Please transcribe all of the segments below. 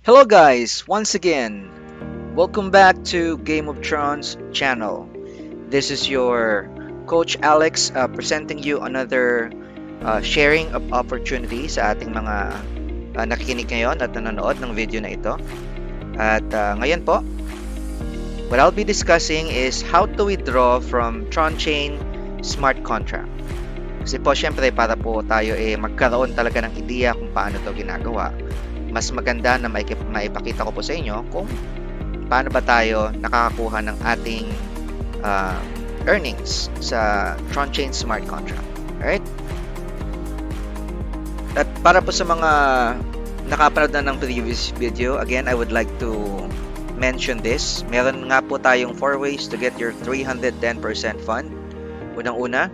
Hello guys, once again, welcome back to Game of Thrones channel. This is your Coach Alex presenting you another sharing of opportunity sa ating mga nakikinig ngayon at nanonood ng video na ito. At ngayon po, what I'll be discussing is how to withdraw from TronChain Smart Contract. Kasi po syempre para po tayo magkaroon talaga ng ideya kung paano to ginagawa. Mas maganda na maipakita ko po sa inyo kung paano ba tayo nakakakuha ng ating earnings sa TronChain Smart Contract. Alright? At para po sa mga nakapanood na ng previous video, again, I would like to mention this. Meron nga po tayong 4 ways to get your 310% fund. Unang-una,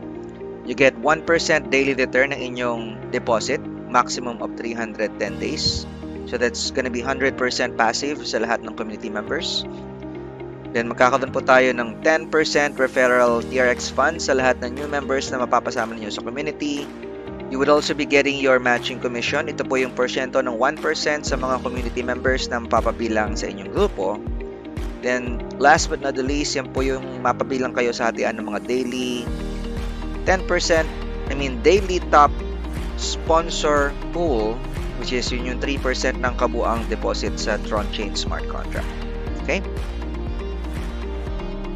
you get 1% daily return ng inyong deposit, maximum of 310 days. So that's gonna be 100% passive sa lahat ng community members. Then magkakaroon po tayo ng 10% referral TRX fund sa lahat ng new members na mapapasama niyo sa community. You would also be getting your matching commission. Ito po yung porsyento ng 1% sa mga community members na mapapabilang sa inyong grupo. Then last but not the least, yan po yung mapabilang kayo sa hatian ng mga daily daily top sponsor pool, which is yun yung 3% ng kabuang deposit sa TronChain Smart Contract. Okay?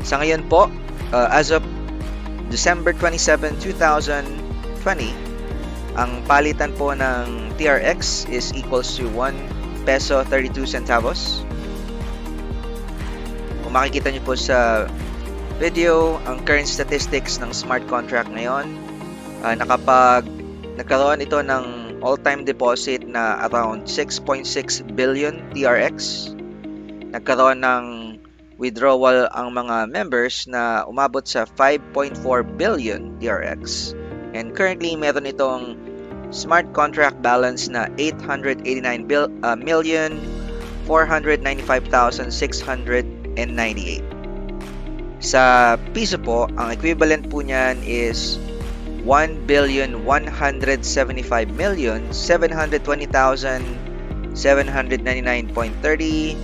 Sa ngayon po, as of December 27, 2020, ang palitan po ng TRX is equals to 1 peso 32 centavos. Kung makikita nyo po sa video, ang current statistics ng smart contract ngayon, nagkaroon ito ng all-time deposit na around 6.6 billion TRX. Nagkaroon ng withdrawal ang mga members na umabot sa 5.4 billion TRX. And currently, meron itong smart contract balance na 889,495,698. Sa piso po, ang equivalent po niyan is 1,175,720,799.30,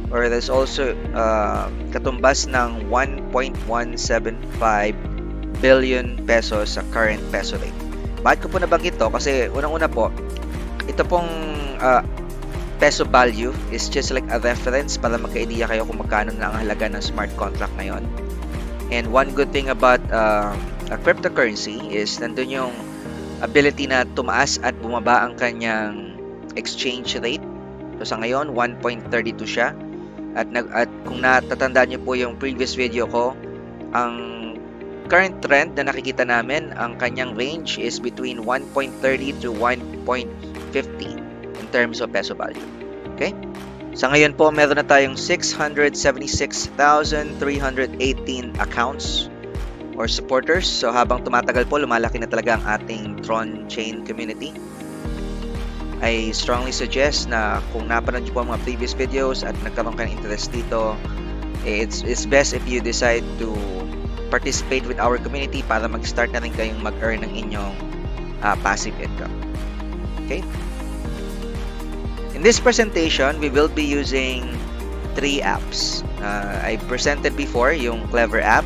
or there's also katumbas ng 1.175 billion pesos sa current peso rate. Bakit ko po nabanggit to? Kasi unang-una po, ito pong peso value is just like a reference para magka-idea kayo kung magkano na ang halaga ng smart contract ngayon. And one good thing about a cryptocurrency is nandun yung ability na tumaas at bumaba ang kanyang exchange rate. So sa ngayon, 1.32 siya. At kung natatandaan nyo po yung previous video ko, ang current trend na nakikita namin, ang kanyang range is between 1.30 to 1.50 in terms of peso value. Okay? Sa ngayon po, meron na tayong 676,318 accounts or supporters. So habang tumatagal po, lumalaki na talaga ang ating TronChain community. I strongly suggest na kung napanood nyo po ang mga previous videos at nagkaroon kayo ng interest dito, it's best if you decide to participate with our community para mag-start na rin kayong mag-earn ng inyong passive income. Okay? In this presentation, we will be using 3 apps. I presented before yung Clever app.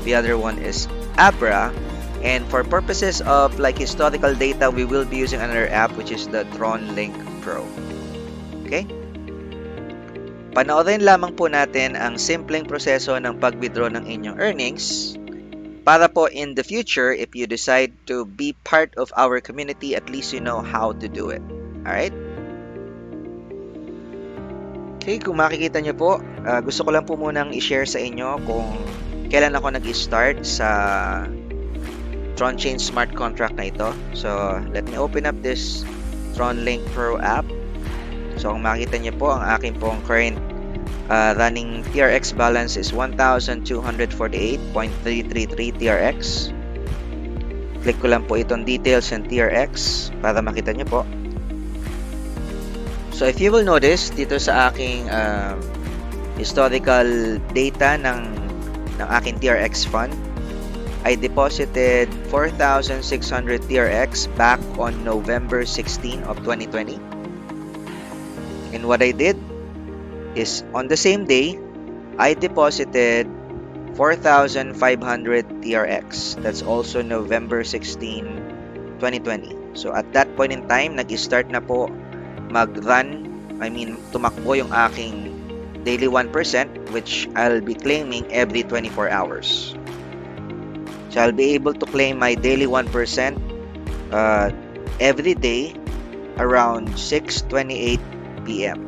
The other one is Abra. And for purposes of like historical data, we will be using another app which is the TronLink Pro. Okay? Panoorin lamang po natin ang simpleng proseso ng pag-withdraw ng inyong earnings para po in the future, if you decide to be part of our community, at least you know how to do it. Alright? Okay, kung makikita nyo po, gusto ko lang po munang i-share sa inyo kung kailan ako nag-start sa TronChain Smart Contract na ito. So, let me open up this TronLink Pro app. So, kung makikita nyo po, ang aking pong current running TRX balance is 1,248.333 TRX. Click ko lang po itong details ng TRX para makita nyo po. So, if you will notice, dito sa aking historical data ng aking TRX fund, I deposited 4,600 TRX back on November 16 of 2020. And what I did is on the same day, I deposited 4,500 TRX. That's also November 16, 2020. So at that point in time, nag-start na po tumakbo yung aking daily 1%, which I'll be claiming every 24 hours. So I'll be able to claim my daily 1% every day around 6:28 p.m.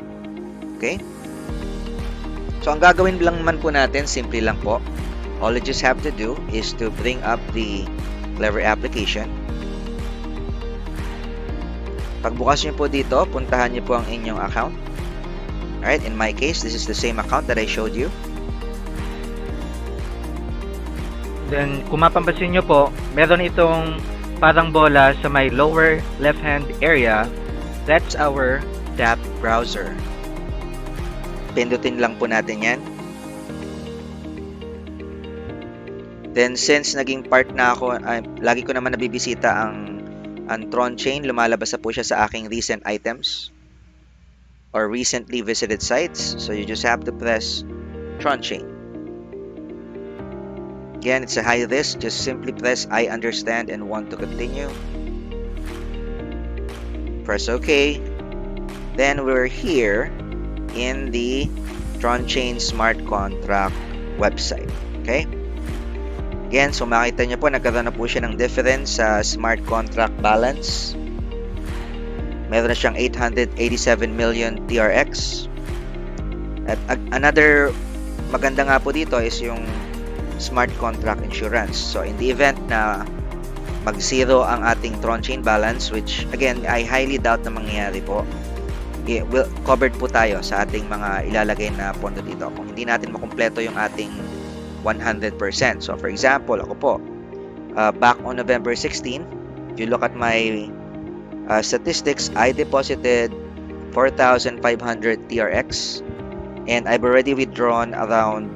Okay? So ang gagawin lang naman po natin, simple lang po. All you just have to do is to bring up the Clever application. Pagbukas nyo po dito, puntahan nyo po ang inyong account. Alright, in my case, this is the same account that I showed you. Then, kung mapapansin nyo po, meron itong parang bola sa may lower left-hand area. That's our DApp browser. Pindutin lang po natin yan. Then, since naging part na ako, lagi ko naman nabibisita ang Tron Chain, lumalabas na po siya sa aking recent items or recently visited sites. So, you just have to press Tron Chain. Again, it's a high risk. Just simply press I understand and want to continue. Press OK. Then, we're here in the Tron Chain Smart Contract website. Okay? Again, so makita nyo po, nagkaroon na po siya ng difference sa smart contract balance. Meron na siyang 887 million TRX. At another maganda nga po dito is yung smart contract insurance. So in the event na mag-zero ang ating Tron Chain balance, which again, I highly doubt na mangyayari po, covered po tayo sa ating mga ilalagay na pondo dito. Kung hindi natin makumpleto yung ating 100%. So for example, ako po, back on November 16, if you look at my statistics, I deposited 4,500 TRX and I've already withdrawn around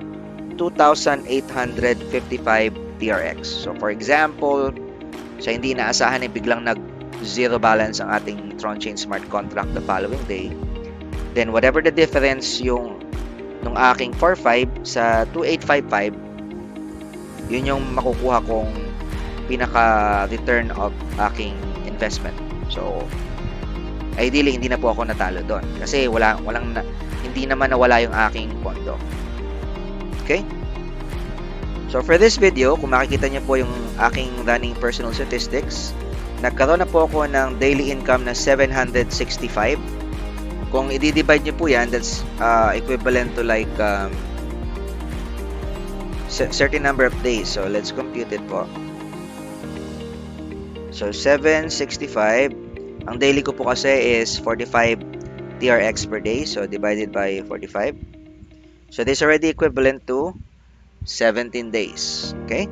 2,855 TRX. So for example, sa hindi naasahan ay biglang nag-zero balance ang ating Tron Chain Smart Contract the following day, then whatever the difference yung nung aking 4.5 sa 2.855, yun yung makukuha kong pinaka return of aking investment. So ideally hindi na po ako natalo doon kasi hindi naman nawala yung aking pondo. Okay? So for this video, kung makikita niyo po yung aking running personal statistics, nagkaroon na po ako ng daily income na 765. Kung i-divide nyo po yan, that's equivalent to like certain number of days. So, let's compute it po. So, 765. Ang daily ko po kasi is 45 TRX per day. So, divided by 45. So, this is already equivalent to 17 days. Okay?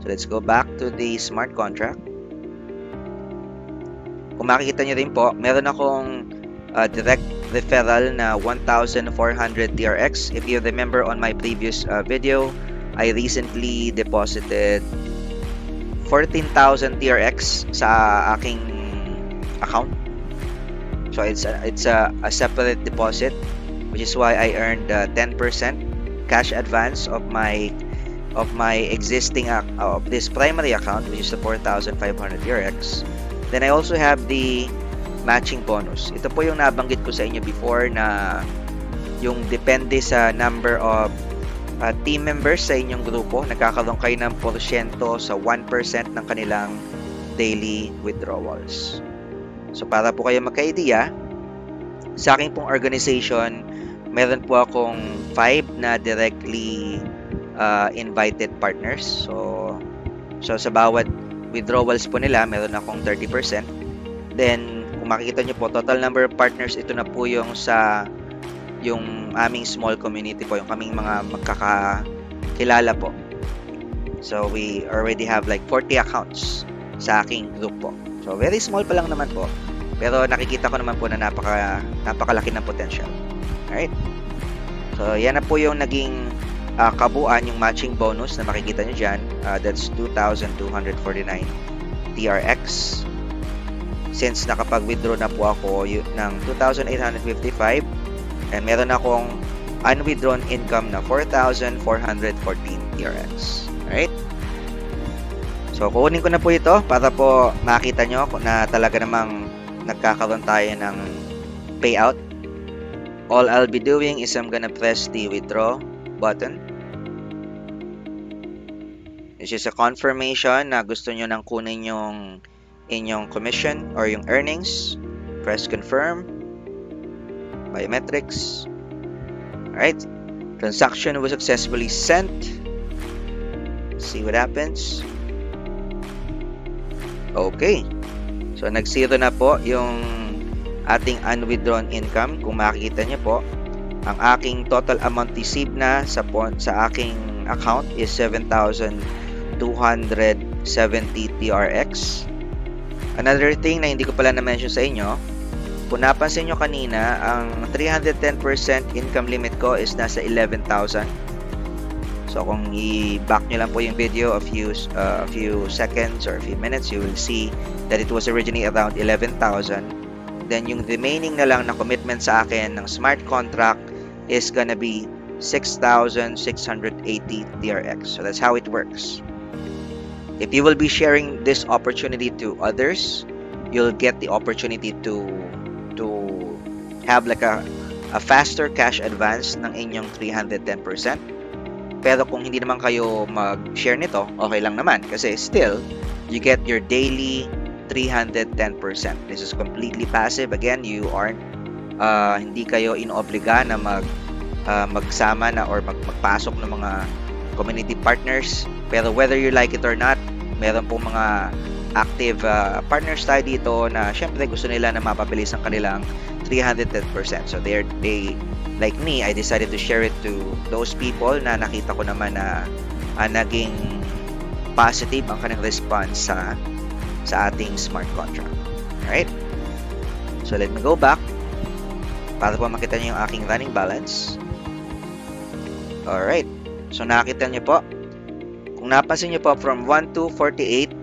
So, let's go back to the smart contract. Kung makikita nyo rin po, meron akong direct referral na 1,400 TRX. If you remember on my previous video, I recently deposited 14,000 TRX sa aking account. So it's a separate deposit, which is why I earned 10% cash advance of my existing of this primary account, which is the 4,500 TRX. Then I also have the matching bonus. Ito po yung nabanggit ko sa inyo before na yung depende sa number of team members sa inyong grupo, nagkakaroon kayo ng porsyento sa 1% ng kanilang daily withdrawals. So para po kayo magka-idea, sa aking pong organization, meron po akong 5 na directly invited partners. So sa bawat withdrawals po nila, meron akong 30%. Then kung makikita nyo po, total number of partners, ito na po yung aming small community po, yung kaming mga magkakakilala po. So, we already have like 40 accounts sa aking group po. So, very small pa lang naman po. Pero nakikita ko naman po na napakalaki ng potential. Alright? So, yan na po yung naging kabuuan, yung matching bonus na makikita nyo dyan. That's 2,249 TRX. Since nakapag-withdraw na po ako ng 2,855, And meron akong unwithdrawn income na 4,414 TRX. Alright? So, kukunin ko na po ito para po makita nyo na talaga namang nagkakaroon tayo ng payout. All I'll be doing is I'm gonna press the withdraw button. This is a confirmation na gusto nyo nang kunin yung inyong commission or yung earnings. Press confirm. Biometrics. Alright. Transaction was successfully sent. See what happens. Okay. So, nag-zero na po yung ating unwithdrawn income. Kung makikita nyo po, ang aking total amount received na sa aking account is 7,270 TRX. Another thing na hindi ko pala na-mention sa inyo, kung napansin nyo kanina, ang 310% income limit ko is nasa 11,000. So, kung i-back nyo lang po yung video a few seconds or a few minutes, you will see that it was originally around 11,000. Then, yung remaining na lang na commitment sa akin ng smart contract is gonna be 6,680 TRX. So, that's how it works. If you will be sharing this opportunity to others, you'll get the opportunity to have like a faster cash advance ng inyong 310%. Pero kung hindi naman kayo mag-share nito, okay lang naman. Kasi still, you get your daily 310%. This is completely passive. Again, you aren't, hindi kayo inobliga na magsama na or magpasok ng mga community partners. Pero whether you like it or not, meron pong mga active partners tayo dito na syempre gusto nila na mapabilis ang kanilang 310%. So they like me, I decided to share it to those people na nakita ko naman na naging positive ang kanilang response sa ating smart contract. Alright? So let me go back para po makita niyo yung aking running balance. Alright. So nakita niyo po, kung napansin niyo po from 1,248,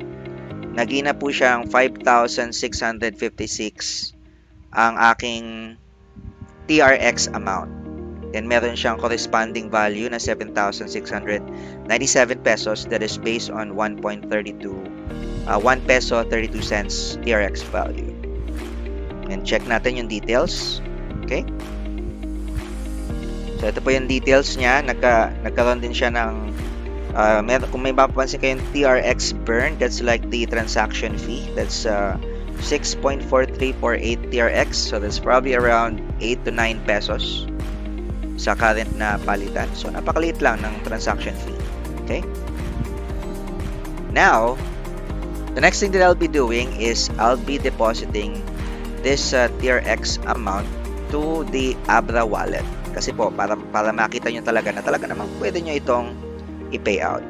naging na po siyang 5,656 ang aking TRX amount. Then meron siyang corresponding value na 7,697 pesos that is based on 1 peso 32 cents TRX value. And check natin yung details. Okay? So ito po yung details niya. Nagkaroon din siya ng kung may mapapansin kayong TRX burn, that's like the transaction fee. That's 6.4348 TRX. So that's probably around 8 to 9 pesos sa current na palitan. So napakaliit lang ng transaction fee. Okay? Now, the next thing that I'll be doing is I'll be depositing this TRX amount to the Abra wallet. Kasi po, para makita nyo talaga na talaga namang pwede nyo itong i-pay out.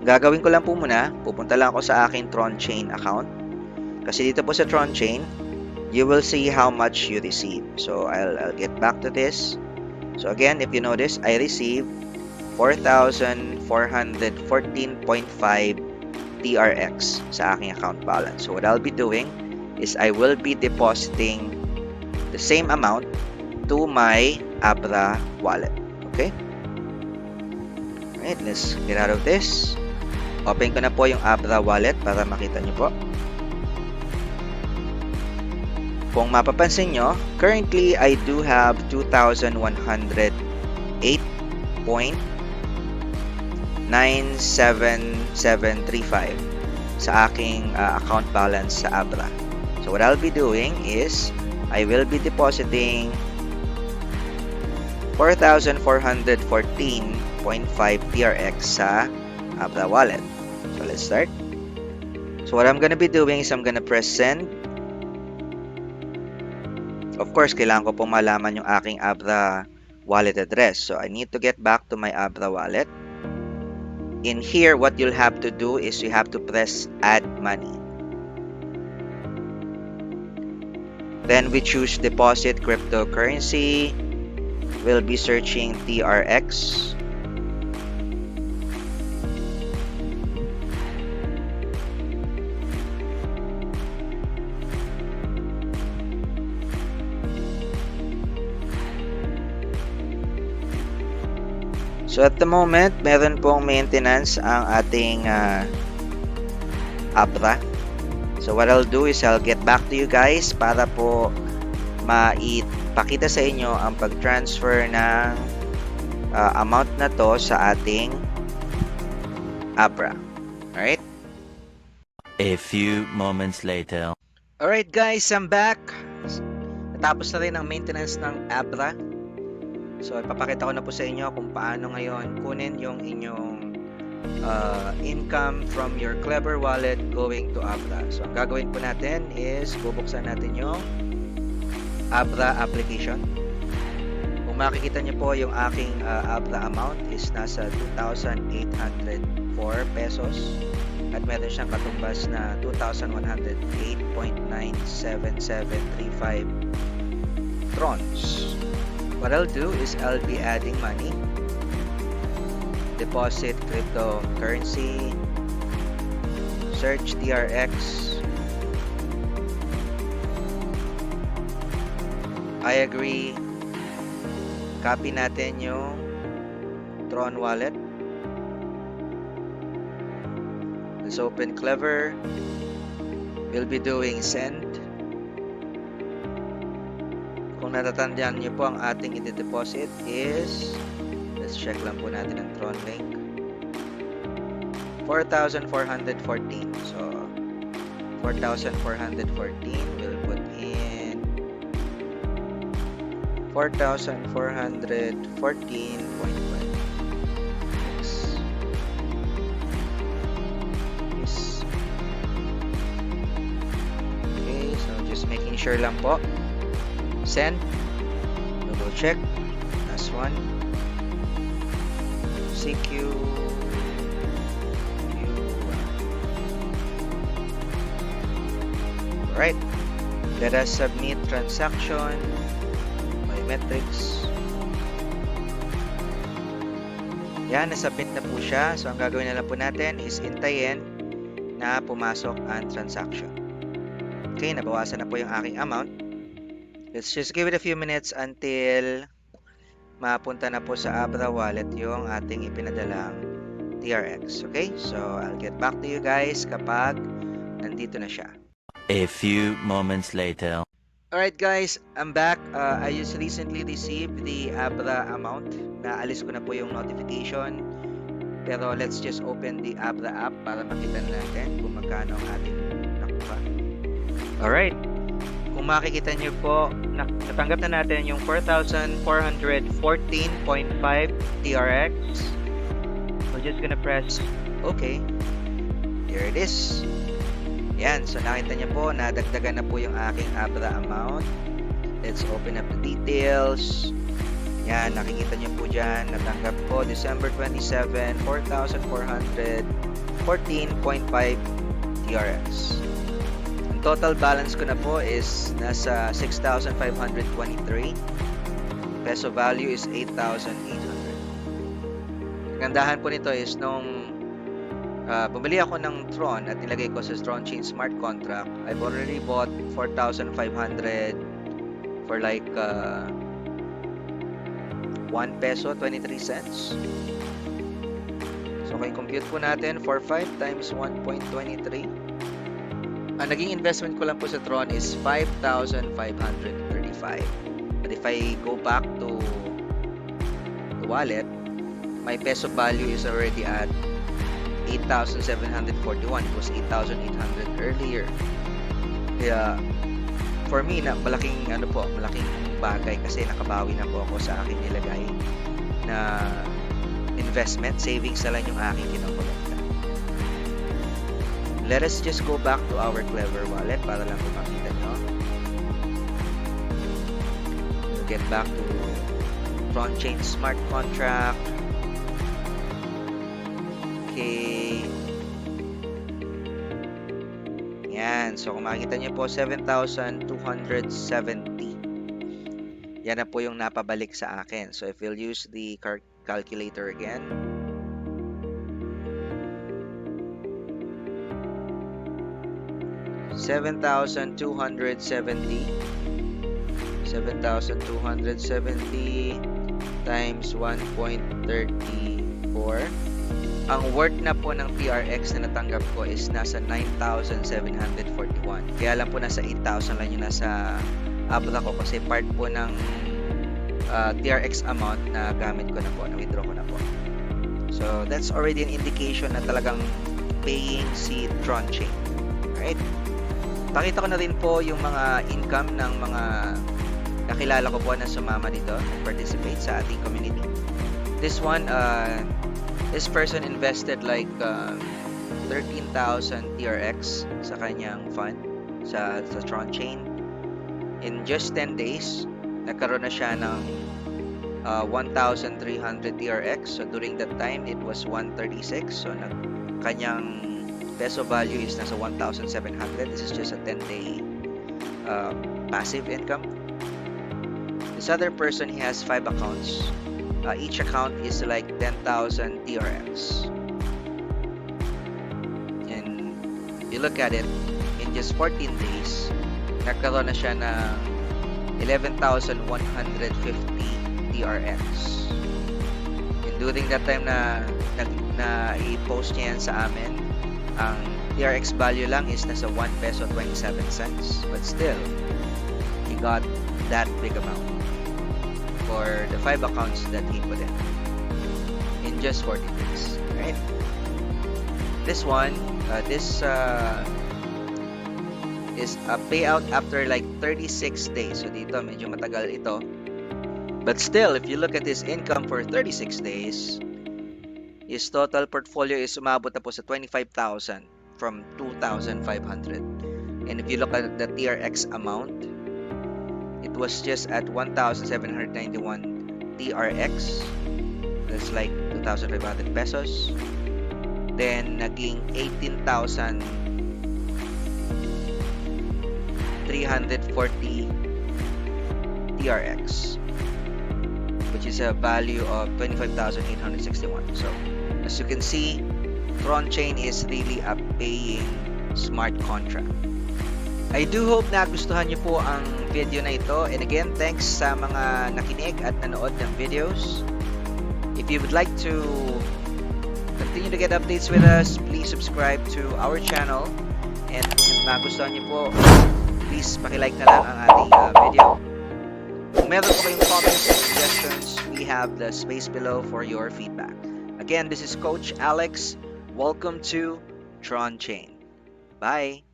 Gagawin ko lang po muna, pupunta lang ako sa aking Tron Chain account. Kasi dito po sa Tron Chain, you will see how much you receive. So, I'll get back to this. So, again, if you notice, I received 4,414.5 TRX sa aking account balance. So, what I'll be doing is I will be depositing the same amount to my Abra wallet. Okay? Alright, let's get out of this. Open ko na po yung Abra wallet para makita nyo po. Kung mapapansin nyo, currently I do have 2,108.97735 sa aking account balance sa Abra. So what I'll be doing is I will be depositing 4,414.5 TRX sa Abra wallet. So let's start. So what I'm gonna be doing is I'm gonna press send. Of course, kailangan ko pong malaman yung aking Abra wallet address. So I need to get back to my Abra wallet. In here, what you'll have to do is you have to press add money. Then we choose deposit cryptocurrency. We'll be searching TRX. So at the moment, meron pong maintenance ang ating Abra. So what I'll do is I'll get back to you guys para po maipakita sa inyo ang pag-transfer ng amount na to sa ating Abra. Alright? A few moments later. Alright guys, I'm back. Natapos na rin ang maintenance ng Abra. So ipapakita ko na po sa inyo kung paano ngayon kunin yung inyong income from your Clever wallet going to Abra. So ang gagawin po natin is bubuksan natin yung Abra application. Kung makikita niyo po yung aking Abra amount is nasa 2,804 pesos at meron siyang katumbas na 2,108.97735 trons. What I'll do is I'll be adding money, deposit cryptocurrency, search TRX, I agree, copy natin yung Tron wallet, let's open Clever, we'll be doing send. Kung natatandaan nyo po, ang ating i-deposit is, let's check lang po natin ang Tron link, 4,414. So 4,414, we'll put in 4,414.5. Yes. Okay, so just making sure lang po. Send, double check, last one, CQ, alright, let us submit transaction, biometrics, yan, nasubmit na po siya. So ang gagawin na lang po natin is hintayin na pumasok ang transaction. Okay, nabawasan na po yung aking amount. Let's just give it a few minutes until mapunta na po sa Abra wallet yung ating ipinadalang TRX. Okay? So, I'll get back to you guys kapag nandito na siya. A few moments later. Alright guys, I'm back. I just recently received the Abra amount. Naalis ko na po yung notification. Pero let's just open the Abra app para makita natin kung magkano ang ating nakuha. Alright. Kung makikita nyo po, natanggap na natin yung 4,414.5 TRX. We're just gonna press Okay. Here it is. Yan. So, nakita nyo po, nadagdagan na po yung aking Abra amount. Let's open up the details. Yan. Nakikita nyo po dyan. Natanggap ko December 27, 4,414.5 TRX. Total balance ko na po is nasa 6,523. Peso value is 8,800. Kagandahan po nito is nung bumili ako ng Tron at nilagay ko sa Tron Chain Smart Contract, I've already bought 4,500 for like 1 peso 23 cents. So kung compute po natin, 45 times 1.23, ang naging investment ko lang po sa Tron is 5,535. But if I go back to the wallet, my peso value is already at 8,741. It was 8,800 earlier. Kaya for me, malaking bagay kasi nakabawi na po ako sa aking nilagay na investment. Savings na lang yung aking kinokolekta. Let us just go back to our Clever wallet para lang kung makita nyo. We'll get back to Tron Chain Smart Contract. Okay. Yan. So, kung makikita nyo po, 7,270. Yan na po yung napabalik sa akin. So, if we'll use the calculator again, 7,270 times 1.34. Ang worth na po ng TRX na natanggap ko is nasa 9,741. Kaya lang po nasa 8,000 lang yung nasa abra ko kasi part po ng TRX amount na gamit ko na po, na withdraw ko na po. So that's already an indication na talagang paying si Tron Chain. Alright? Pakita ko na rin po yung mga income ng mga nakilala ko po na sumama dito and participate sa ating community. This one, this person invested like 13,000 TRX sa kanyang fund sa Tron Chain. In just 10 days, nagkaroon na siya ng 1,300 TRX. So during that time, it was 136. So kanyang peso value is nasa 1,700. This is just a 10-day passive income. This other person, he has 5 accounts. Each account is like 10,000 TRX. And you look at it, in just 14 days, nagkaroon na siya ng 11,150 TRX. And during that time na i-post niya yan sa amin, ang TRX value lang is nasa 1 peso 27 cents. But still, he got that big amount for the 5 accounts that he put in just 40 days. Right? This one, this is a payout after like 36 days. So dito medyo matagal ito. But still, if you look at his income for 36 days, his total portfolio is umabot na po sa 25,000 from 2,500. And if you look at the TRX amount, it was just at 1,791 TRX. That's like 2,500 pesos. Then naging 18,340 TRX, which is a value of 25,861. So as you can see, Tron Chain is really a paying smart contract. I do hope na gustuhan niyo po ang video na ito. And again, thanks sa mga nakinig at nanood ng videos. If you would like to continue to get updates with us, please subscribe to our channel. And kung nagustuhan niyo po, please paki-like na lang ang ating video. Kung meron po kayong comments and suggestions, we have the space below for your feedback. Again, this is Coach Alex. Welcome to Tron Chain. Bye!